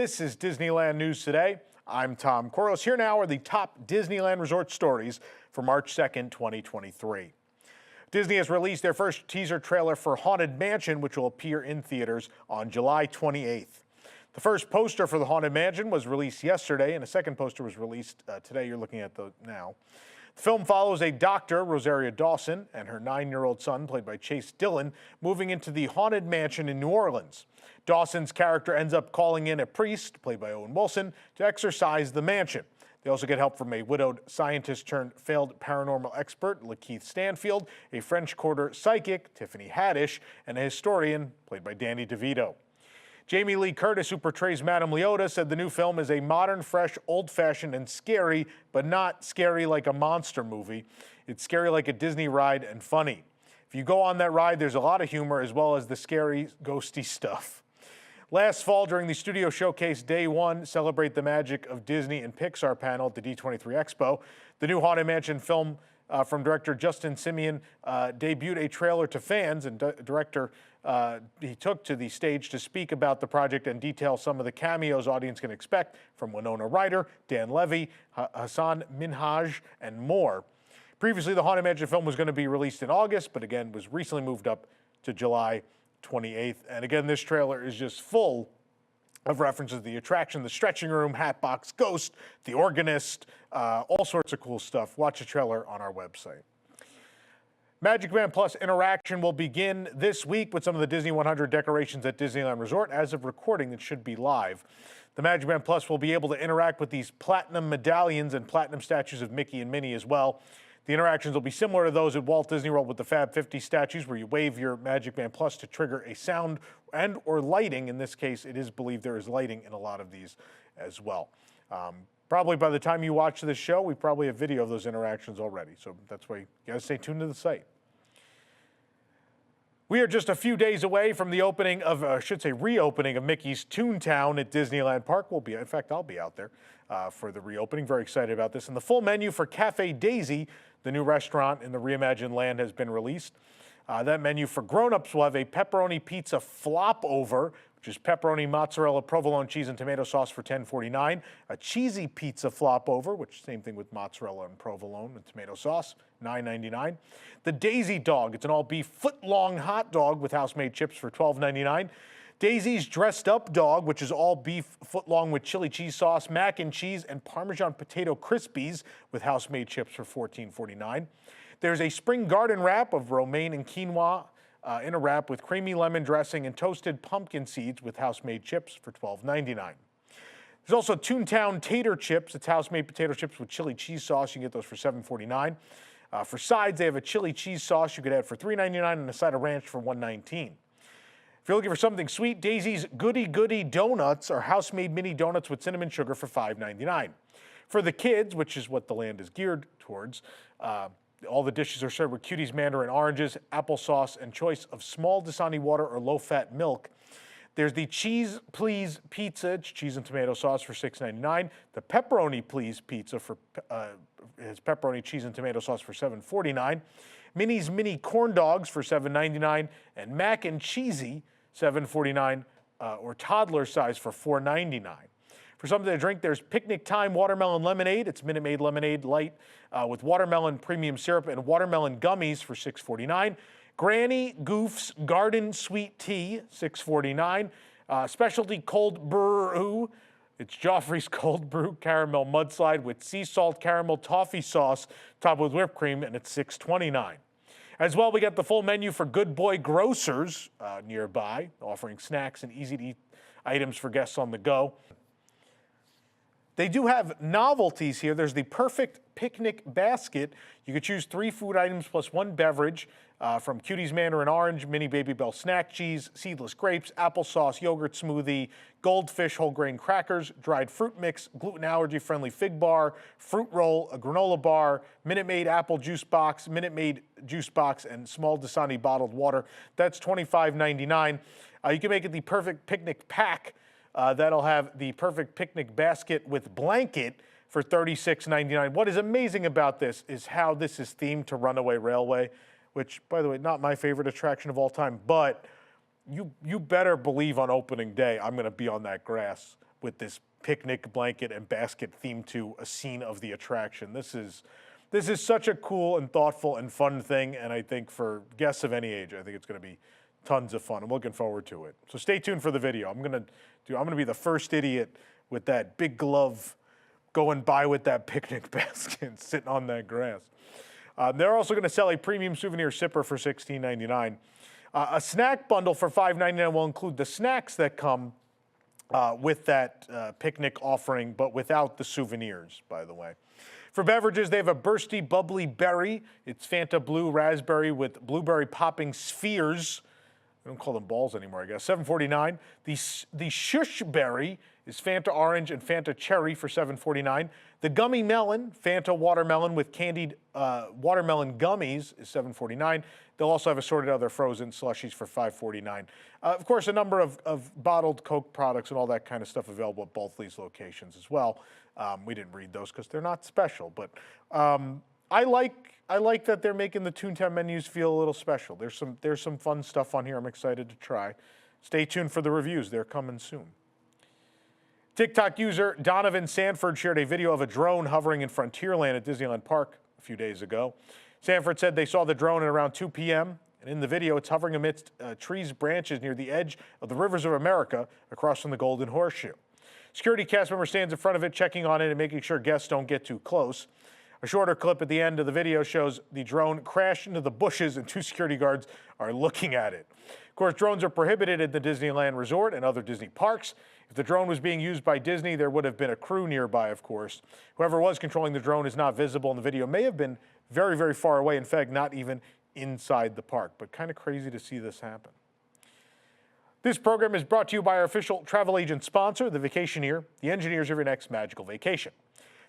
This is Disneyland News Today. I'm Tom Koros. Here now are the top Disneyland resort stories for March 2nd, 2023. Disney has released their first teaser trailer for Haunted Mansion, which will appear in theaters on July 28th. The first poster for the Haunted Mansion was released yesterday, and a second poster was released today. You're looking at the now. The film follows a doctor, Rosaria Dawson, and her 9-year-old son, played by Chase Dillon, moving into the Haunted Mansion in New Orleans. Dawson's character ends up calling in a priest, played by Owen Wilson, to exorcise the mansion. They also get help from a widowed scientist turned failed paranormal expert, Lakeith Stanfield, a French Quarter psychic, Tiffany Haddish, and a historian, played by Danny DeVito. Jamie Lee Curtis, who portrays Madame Leota, said the new film is a modern, fresh, old-fashioned, and scary, but not scary like a monster movie. It's scary like a Disney ride and funny. If you go on that ride, there's a lot of humor as well as the scary, ghosty stuff. Last fall, during the Studio Showcase Day 1 Celebrate the Magic of Disney and Pixar panel at the D23 Expo, the new Haunted Mansion film from director Justin Simeon debuted a trailer to fans, and director he took to the stage to speak about the project and detail some of the cameos audience can expect from Winona Ryder, Dan Levy, Hassan Minhaj, and more. Previously, the Haunted Mansion film was going to be released in August, but again was recently moved up to July 28th. And again, this trailer is just full of references to the attraction, the stretching room, Hatbox Ghost, the organist, all sorts of cool stuff. Watch the trailer on our website. MagicBand Plus interaction will begin this week with some of the Disney 100 decorations at Disneyland Resort. As of recording, it should be live. The MagicBand Plus will be able to interact with these platinum medallions and platinum statues of Mickey and Minnie as well. The interactions will be similar to those at Walt Disney World with the Fab 50 statues, where you wave your MagicBand Plus to trigger a sound and or lighting. In this case, it is believed there is lighting in a lot of these as well. Probably by the time you watch this show, we probably have video of those interactions already. So that's why you gotta stay tuned to the site. We are just a few days away from the opening of, reopening of Mickey's Toontown at Disneyland Park. In fact, I'll be out there for the reopening. Very excited about this. And the full menu for Café Daisy, the new restaurant in the reimagined land, has been released. That menu for grown-ups will have a pepperoni pizza flop over, which is pepperoni, mozzarella, provolone cheese, and tomato sauce for $10.49. A cheesy pizza flop over, which same thing with mozzarella and provolone and tomato sauce, $9.99. The Daisy Dog, it's an all-beef foot-long hot dog with house-made chips for $12.99. Daisy's Dressed Up Dog, which is all beef foot-long with chili cheese sauce, mac and cheese, and Parmesan potato crispies with house-made chips for $14.49. There's a spring garden wrap of romaine and quinoa in a wrap with creamy lemon dressing and toasted pumpkin seeds with house-made chips for $12.99. There's also Toontown Tater Chips. It's house-made potato chips with chili cheese sauce. You can get those for $7.49. For sides, they have a chili cheese sauce you could add for $3.99 and a side of ranch for $1.19. If you're looking for something sweet, Daisy's Goody Goody Donuts are house-made mini donuts with cinnamon sugar for $5.99. For the kids, which is what the land is geared towards, all the dishes are served with Cutie's mandarin oranges, applesauce, and choice of small Dasani water or low-fat milk. There's the Cheese Please Pizza, it's cheese and tomato sauce for $6.99. The Pepperoni Please Pizza has pepperoni, cheese, and tomato sauce for $7.49. Minnie's Mini Corn Dogs for $7.99. And Mac and Cheesy, $7.49, or toddler size for $4.99. For something to drink, there's Picnic Time Watermelon Lemonade. It's Minute Maid Lemonade Light with watermelon premium syrup and watermelon gummies for $6.49. Granny Goof's Garden Sweet Tea, $6.49. Specialty Cold Brew. It's Joffrey's Cold Brew Caramel Mudslide with sea salt caramel toffee sauce topped with whipped cream, and it's $6.29. As well, we got the full menu for Good Boy Grocers nearby, offering snacks and easy-to-eat items for guests on the go. They do have novelties here. There's the Perfect Picnic Basket. You could choose 3 food items plus 1 beverage from Cutie's Mandarin Orange, Mini Baby Bell Snack Cheese, Seedless Grapes, Applesauce, Yogurt Smoothie, Goldfish Whole Grain Crackers, Dried Fruit Mix, Gluten Allergy Friendly Fig Bar, Fruit Roll, a Granola Bar, Minute Maid Apple Juice Box, Minute Maid Juice Box, and Small Dasani Bottled Water. That's $25.99. You can make it the Perfect Picnic Pack. That'll have the Perfect Picnic Basket with blanket for $36.99. What is amazing about this is how this is themed to Runaway Railway, which, by the way, not my favorite attraction of all time, but you better believe on opening day I'm going to be on that grass with this picnic blanket and basket themed to a scene of the attraction. This is such a cool and thoughtful and fun thing, and I think for guests of any age, I think it's going to be tons of fun. I'm looking forward to it. So stay tuned for the video. I'm going to be the first idiot with that big glove going by with that picnic basket sitting on that grass. They're also going to sell a premium souvenir sipper for $16.99. A snack bundle for $5.99 will include the snacks that come with that picnic offering, but without the souvenirs, by the way. For beverages, they have a bursty, bubbly berry. It's Fanta Blue Raspberry with blueberry popping spheres. I don't call them balls anymore, I guess. $7.49. The Shush Berry is Fanta Orange and Fanta Cherry for $7.49. The Gummy Melon, Fanta Watermelon with candied watermelon gummies is $7.49. They'll also have assorted other frozen slushies for $5.49. Of course, a number of bottled Coke products and all that kind of stuff available at both these locations as well. We didn't read those because they're not special, but I like that they're making the Toontown menus feel a little special. There's some fun stuff on here I'm excited to try. Stay tuned for the reviews. They're coming soon. TikTok user Donovan Sanford shared a video of a drone hovering in Frontierland at Disneyland Park a few days ago. Sanford said they saw the drone at around 2 p.m., and in the video, it's hovering amidst trees, branches near the edge of the Rivers of America across from the Golden Horseshoe. Security cast member stands in front of it, checking on it and making sure guests don't get too close. A shorter clip at the end of the video shows the drone crash into the bushes and 2 security guards are looking at it. Of course, drones are prohibited at the Disneyland Resort and other Disney parks. If the drone was being used by Disney, there would have been a crew nearby, of course. Whoever was controlling the drone is not visible in the video. May have been very, very far away. In fact, not even inside the park, but kind of crazy to see this happen. This program is brought to you by our official travel agent sponsor, The Vacationeer, the engineers of your next magical vacation.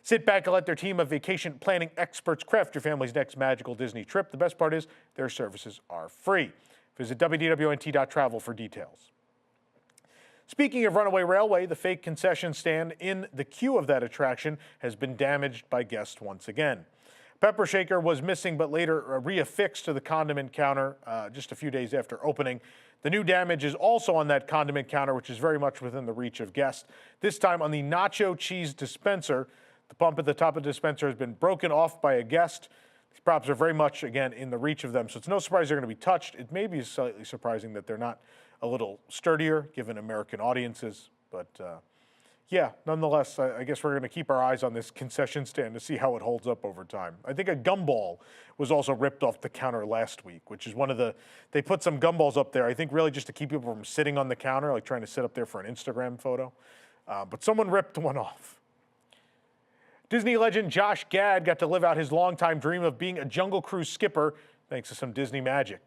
Sit back and let their team of vacation planning experts craft your family's next magical Disney trip. The best part is their services are free. Visit WDWNT.travel for details. Speaking of Runaway Railway, the fake concession stand in the queue of that attraction has been damaged by guests once again. Pepper shaker was missing but later reaffixed to the condiment counter just a few days after opening. The new damage is also on that condiment counter, which is very much within the reach of guests. This time on the nacho cheese dispenser. The pump at the top of the dispenser has been broken off by a guest. These props are very much, again, in the reach of them, so it's no surprise they're going to be touched. It may be slightly surprising that they're not a little sturdier, given American audiences. But, yeah, nonetheless, I guess we're going to keep our eyes on this concession stand to see how it holds up over time. I think a gumball was also ripped off the counter last week, which is one of the, they put some gumballs up there, I think really just to keep people from sitting on the counter, like trying to sit up there for an Instagram photo. But someone ripped one off. Disney legend Josh Gad got to live out his longtime dream of being a Jungle Cruise skipper thanks to some Disney magic.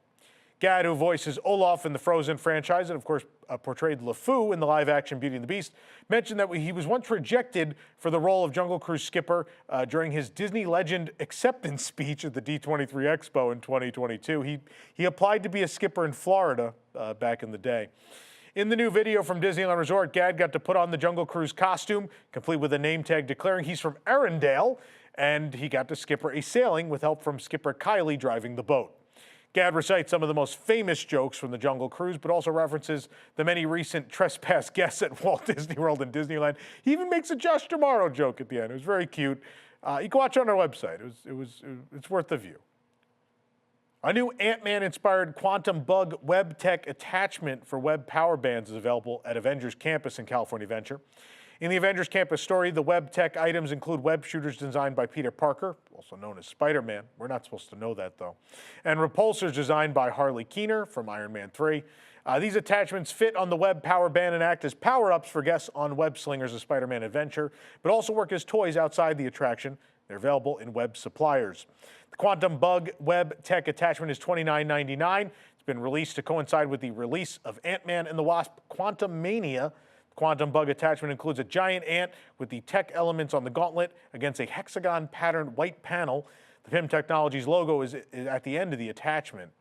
Gad, who voices Olaf in the Frozen franchise and, of course, portrayed LeFou in the live-action Beauty and the Beast, mentioned that he was once rejected for the role of Jungle Cruise skipper during his Disney legend acceptance speech at the D23 Expo in 2022. He applied to be a skipper in Florida back in the day. In the new video from Disneyland Resort, Gad got to put on the Jungle Cruise costume, complete with a name tag declaring he's from Arendelle, and he got to skipper a sailing with help from skipper Kylie driving the boat. Gad recites some of the most famous jokes from the Jungle Cruise, but also references the many recent trespass guests at Walt Disney World and Disneyland. He even makes a Josh D'Amaro joke at the end. It was very cute. You can watch it on our website. It's worth the view. A new Ant-Man inspired quantum bug web tech attachment for web power bands is available at Avengers Campus in California Adventure. In the Avengers Campus story, the web tech items include web shooters designed by Peter Parker, also known as Spider-Man. We're not supposed to know that, though. And repulsors designed by Harley Keener from Iron Man 3. These attachments fit on the web power band and act as power-ups for guests on Web Slingers: A Spider-Man Adventure, but also work as toys outside the attraction. They're available in web suppliers. The Quantum Bug Web Tech attachment is $29.99. It's been released to coincide with the release of Ant-Man and the Wasp: Quantum Mania. The Quantum Bug attachment includes a giant ant with the tech elements on the gauntlet against a hexagon-patterned white panel. The PIM Technologies logo is at the end of the attachment.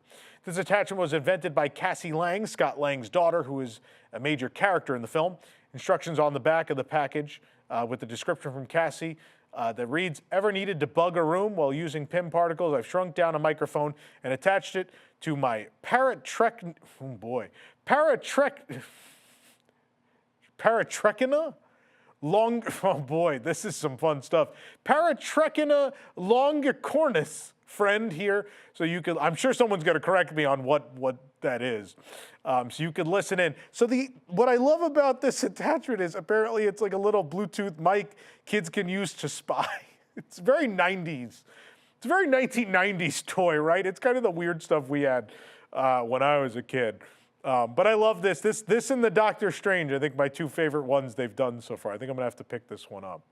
This attachment was invented by Cassie Lang, Scott Lang's daughter, who is a major character in the film. Instructions on the back of the package with the description from Cassie that reads, "Ever needed to bug a room while using PIM particles? I've shrunk down a microphone and attached it to my Paratrekina oh boy, this is some fun stuff. Paratrecina longicornis, friend here. So you could, I'm sure someone's going to correct me on what that is. So you could listen in. So what I love about this attachment is apparently it's like a little Bluetooth mic kids can use to spy. It's very 90s. It's a very 1990s toy, right? It's kind of the weird stuff we had when I was a kid. But I love this. This and the Doctor Strange, I think my two favorite ones they've done so far. I think I'm going to have to pick this one up.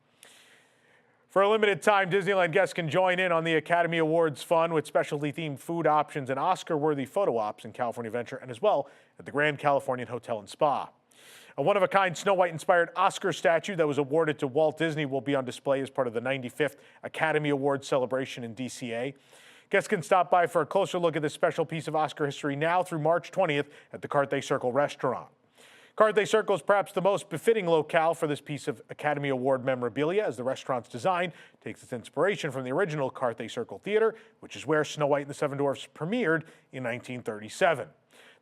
For a limited time, Disneyland guests can join in on the Academy Awards fun with specialty-themed food options and Oscar-worthy photo ops in California Adventure and as well at the Grand Californian Hotel and Spa. A one-of-a-kind Snow White-inspired Oscar statue that was awarded to Walt Disney will be on display as part of the 95th Academy Awards celebration in DCA. Guests can stop by for a closer look at this special piece of Oscar history now through March 20th at the Carthay Circle restaurant. Carthay Circle is perhaps the most befitting locale for this piece of Academy Award memorabilia, as the restaurant's design takes its inspiration from the original Carthay Circle Theater, which is where Snow White and the Seven Dwarfs premiered in 1937.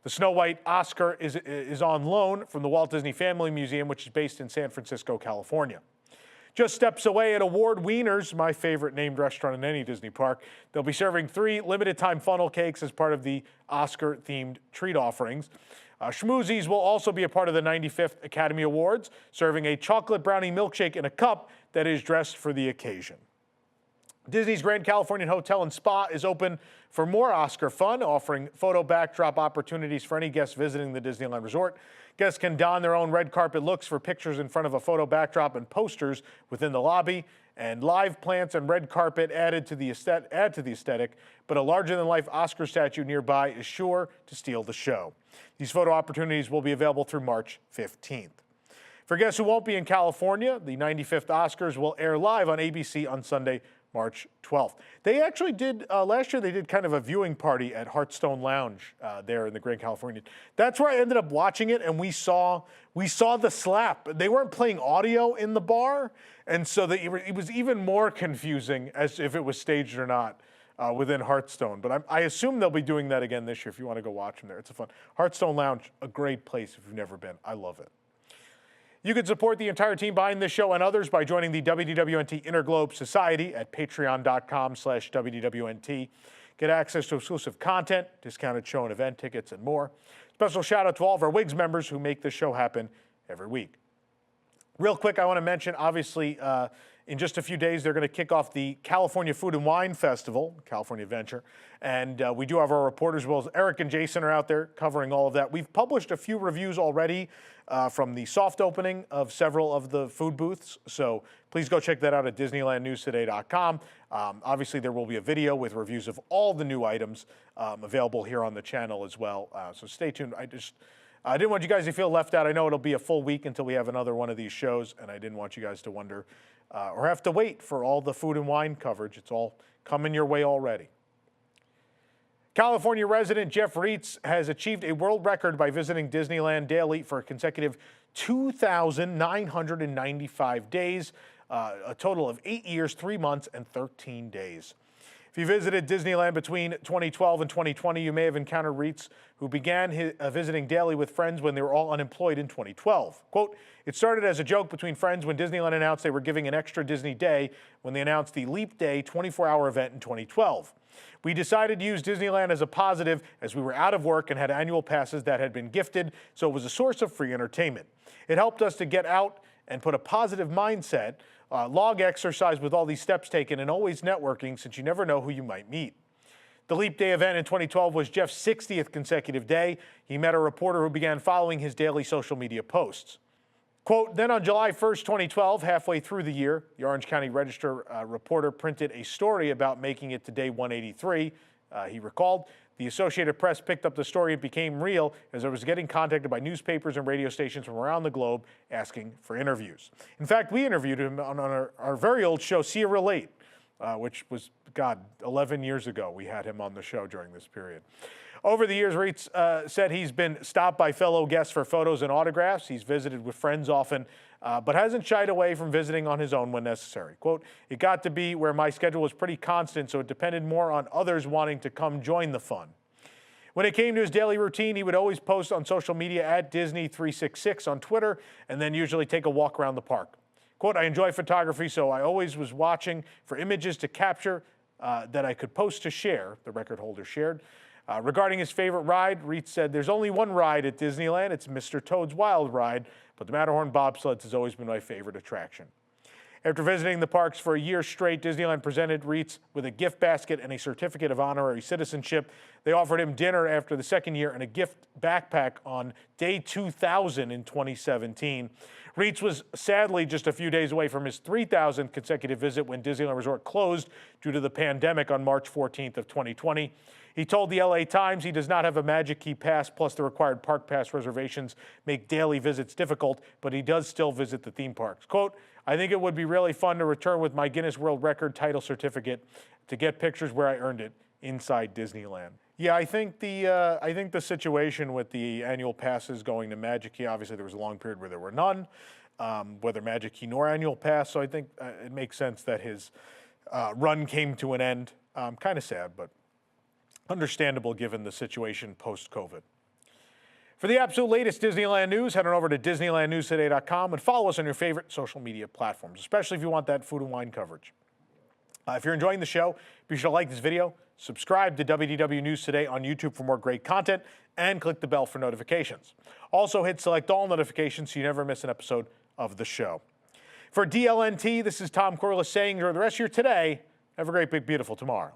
The Snow White Oscar is on loan from the Walt Disney Family Museum, which is based in San Francisco, California. Just steps away at Award Wieners, my favorite named restaurant in any Disney park, they'll be serving 3 limited-time funnel cakes as part of the Oscar-themed treat offerings. Schmoozies will also be a part of the 95th Academy Awards, serving a chocolate brownie milkshake in a cup that is dressed for the occasion. Disney's Grand Californian Hotel and Spa is open for more Oscar fun, offering photo backdrop opportunities for any guests visiting the Disneyland Resort. Guests can don their own red carpet looks for pictures in front of a photo backdrop and posters within the lobby, and live plants and red carpet add to the aesthetic, but a larger-than-life Oscar statue nearby is sure to steal the show. These photo opportunities will be available through March 15th. For guests who won't be in California, the 95th Oscars will air live on ABC on Sunday, March 12th. They actually did, last year they did kind of a viewing party at Hearthstone Lounge there in the Grand Californian. That's where I ended up watching it, and we saw the slap. They weren't playing audio in the bar, and so it was even more confusing as if it was staged or not within Hearthstone. But I assume they'll be doing that again this year if you want to go watch them there. It's a fun. Hearthstone Lounge, a great place if you've never been. I love it. You can support the entire team behind this show and others by joining the WDWNT Interglobe Society at patreon.com/WDWNT. Get access to exclusive content, discounted show and event tickets, and more. Special shout out to all of our WIGS members who make this show happen every week. Real quick, I want to mention, obviously, in just a few days, they're going to kick off the California Food and Wine Festival, California Adventure. And we do have our reporters, as well as Eric and Jason are out there covering all of that. We've published a few reviews already from the soft opening of several of the food booths. So please go check that out at DisneylandNewsToday.com. Obviously, there will be a video with reviews of all the new items available here on the channel as well. So stay tuned. I didn't want you guys to feel left out. I know it'll be a full week until we have another one of these shows, and I didn't want you guys to wonder or have to wait for all the food and wine coverage. It's all coming your way already. California resident Jeff Reitz has achieved a world record by visiting Disneyland daily for a consecutive 2,995 days, a total of 8 years, 3 months, and 13 days. If you visited Disneyland between 2012 and 2020, you may have encountered Reitz, who began visiting daily with friends when they were all unemployed in 2012. Quote, "It started as a joke between friends when Disneyland announced they were giving an extra Disney day when they announced the Leap Day 24-hour event in 2012. We decided to use Disneyland as a positive as we were out of work and had annual passes that had been gifted, so it was a source of free entertainment. It helped us to get out and put a positive mindset, log exercise with all these steps taken, and always networking since you never know who you might meet." The Leap Day event in 2012 was Jeff's 60th consecutive day. He met a reporter who began following his daily social media posts. Quote, "Then on July 1st, 2012, halfway through the year, the Orange County Register reporter printed a story about making it to day 183. He recalled, "The Associated Press picked up the story. It became real as I was getting contacted by newspapers and radio stations from around the globe asking for interviews. In fact, we interviewed him on our very old show, See You Relate, which was, 11 years ago. We had him on the show during this period. Over the years, Reitz said he's been stopped by fellow guests for photos and autographs. He's visited with friends often, but hasn't shied away from visiting on his own when necessary. Quote, "It got to be where my schedule was pretty constant, so it depended more on others wanting to come join the fun. When it came to his daily routine, he would always post on social media at Disney366 on Twitter, and then usually take a walk around the park. Quote, I enjoy photography, so I always was watching for images to capture that I could post to share, the record holder shared. Regarding his favorite ride, Reitz said, there's only one ride at Disneyland. It's Mr. Toad's Wild Ride, but the Matterhorn bobsleds has always been my favorite attraction. After visiting the parks for a year straight, Disneyland presented Reitz with a gift basket and a certificate of honorary citizenship. They offered him dinner after the second year and a gift backpack on day 2000 in 2017. Reitz was sadly just a few days away from his 3,000th consecutive visit when Disneyland Resort closed due to the pandemic on March 14th of 2020. He told the LA Times he does not have a Magic Key Pass, plus the required park pass reservations make daily visits difficult, but he does still visit the theme parks. Quote, I think it would be really fun to return with my Guinness World Record title certificate to get pictures where I earned it inside Disneyland. Yeah, I think the situation with the annual passes going to Magic Key, obviously there was a long period where there were none, whether Magic Key nor annual pass, so I think it makes sense that his run came to an end. Kind of sad, but understandable given the situation post-COVID. For the absolute latest Disneyland news, head on over to DisneylandNewsToday.com and follow us on your favorite social media platforms, especially if you want that food and wine coverage. If you're enjoying the show, be sure to like this video, subscribe to WDW News Today on YouTube for more great content, and click the bell for notifications. Also, hit select all notifications so you never miss an episode of the show. For DLNT, this is Tom Corliss saying enjoy the rest of your today. Have a great, big, beautiful tomorrow.